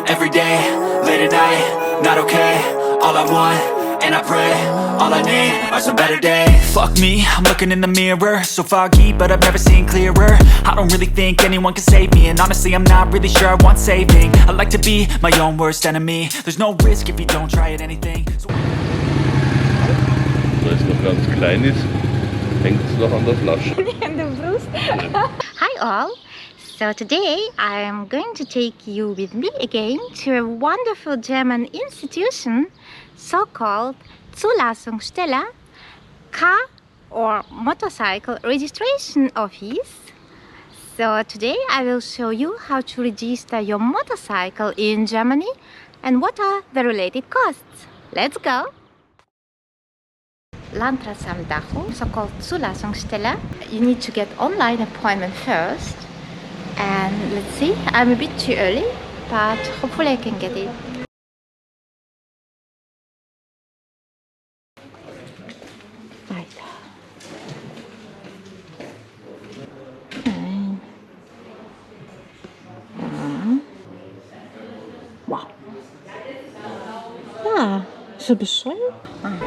every day, late at night, not okay. All I want, and I pray, all I need are some better days. Fuck me, I'm looking in the mirror, so foggy, but I've never seen clearer. I don't really think anyone can save me, and honestly I'm not really sure I want saving. I like to be my own worst enemy. There's no risk if you don't try at anything. Da es noch ganz klein ist, hängt es noch an der Flasche. Hi all! So today I am going to take you with me again to a wonderful German institution, so-called Zulassungsstelle, car or motorcycle registration office. So today I will show you how to register your motorcycle in Germany and what are the related costs. Let's go! Landratsamt Dachau, so-called Zulassungsstelle. You need to get online appointment first. And let's see, I'm a bit too early, but hopefully I can get it. Right. Wow. Yeah, should be sure.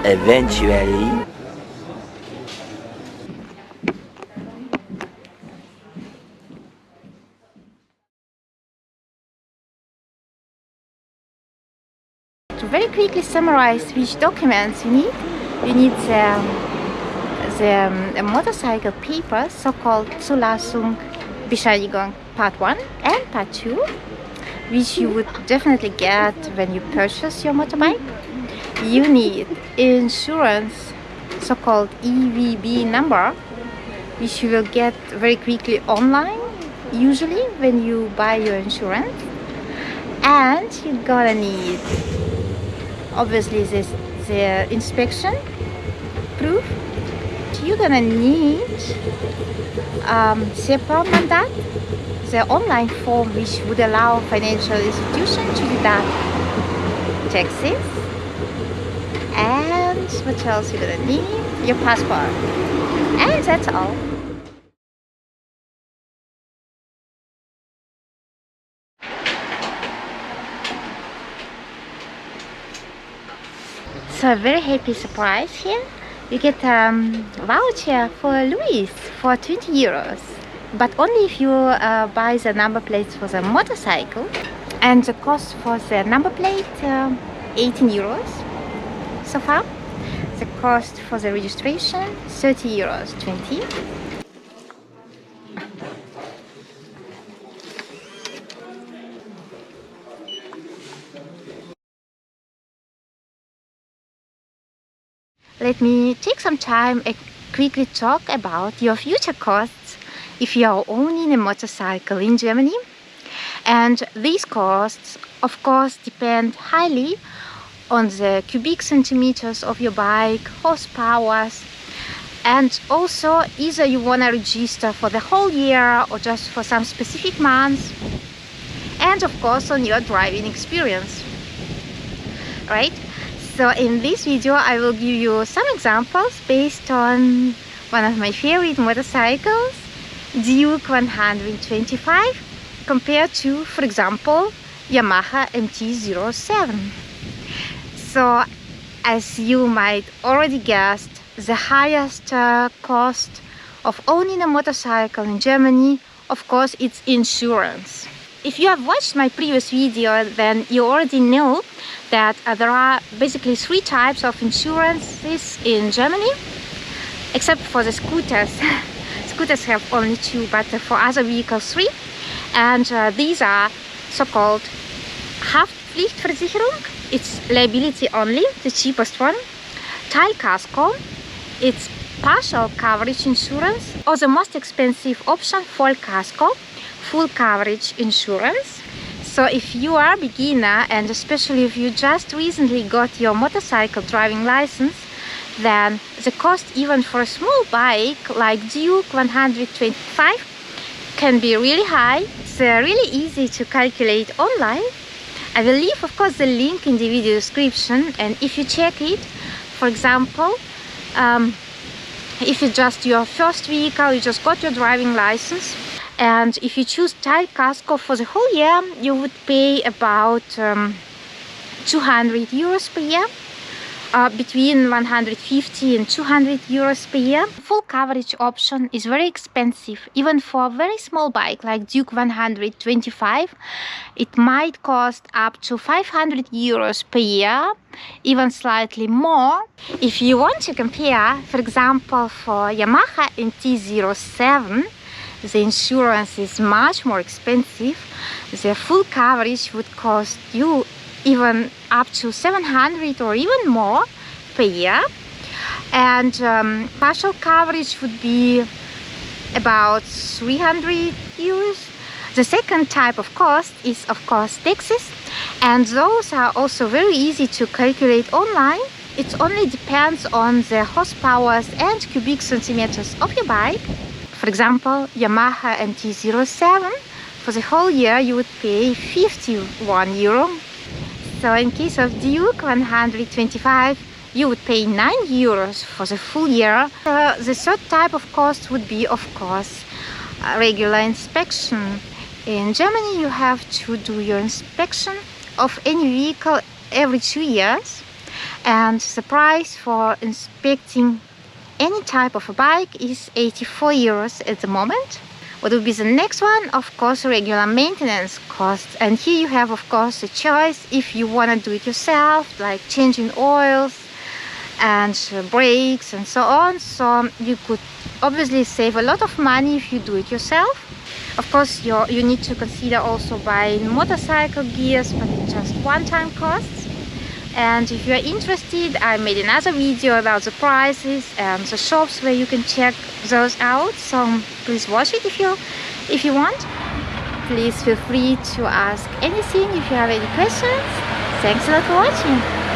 Eventually. To very quickly summarize which documents you need the motorcycle papers, so-called Zulassungsbescheinigung Part 1 and Part 2, which you would definitely get when you purchase your motorbike. You need insurance, so-called EVB number, which you will get very quickly online, usually when you buy your insurance. And you're gonna need obviously the inspection proof. You're gonna need Mandat, the online form which would allow financial institution to deduct taxes. And what else you're gonna need? Your passport. And that's all. So a very happy surprise here. You get a voucher for Louis for 20 euros. But only if you buy the number plates for the motorcycle. And the cost for the number plate, 18 euros so far. The cost for the registration, 30 euros 20. Let me take some time and quickly talk about your future costs if you are owning a motorcycle in Germany. And these costs, of course, depend highly on the cubic centimeters of your bike, horsepower, and also either you want to register for the whole year or just for some specific months, and of course on your driving experience, right? So in this video I will give you some examples based on one of my favorite motorcycles, Duke 125, compared to, for example, Yamaha MT-07. So as you might already guessed, the highest cost of owning a motorcycle in Germany, of course, it's insurance. If you have watched my previous video, then you already know that there are basically 3 types of insurances in Germany, except for the scooters. Scooters have only 2, but for other vehicles 3. And these are so-called Haftpflichtversicherung, it's liability only, the cheapest one. Teilkasko, it's partial coverage insurance, or the most expensive option, Vollkasko, full coverage insurance. So if you are a beginner, and especially if you just recently got your motorcycle driving license, then the cost even for a small bike like Duke 125 can be really high. It's really easy to calculate online. I will leave, of course, the link in the video description, and if you check it, for example, if it's just your first vehicle, you just got your driving license, And if you choose tire casco for the whole year, you would pay about 200 euros per year. Between 150 and 200 euros per year. Full coverage option is very expensive, even for a very small bike like Duke 125. It might cost up to 500 euros per year, even slightly more. If you want to compare, for example, for Yamaha NT07, the insurance is much more expensive. The full coverage would cost you even up to 700 or even more per year, and partial coverage would be about 300 euros. The second type of cost is of course taxes, and those are also very easy to calculate online. It only depends on the horsepowers and cubic centimeters of your bike. For example, Yamaha NT07, for the whole year you would pay 51 euro. So in case of Duke 125, you would pay 9 euros for the full year. The third type of cost would be, of course, a regular inspection. In Germany, you have to do your inspection of any vehicle every 2 years. And the price for inspecting any type of a bike is 84 euros at the moment. What will be the next one? Of course, regular maintenance costs. And here you have, of course, a choice if you want to do it yourself, like changing oils and brakes and so on. So you could obviously save a lot of money if you do it yourself. Of course, you need to consider also buying motorcycle gears, but it's just one-time costs. And if you are interested, I made another video about the prices and the shops where you can check those out. So please watch it if you want. Please feel free to ask anything if you have any questions. Thanks a lot for watching.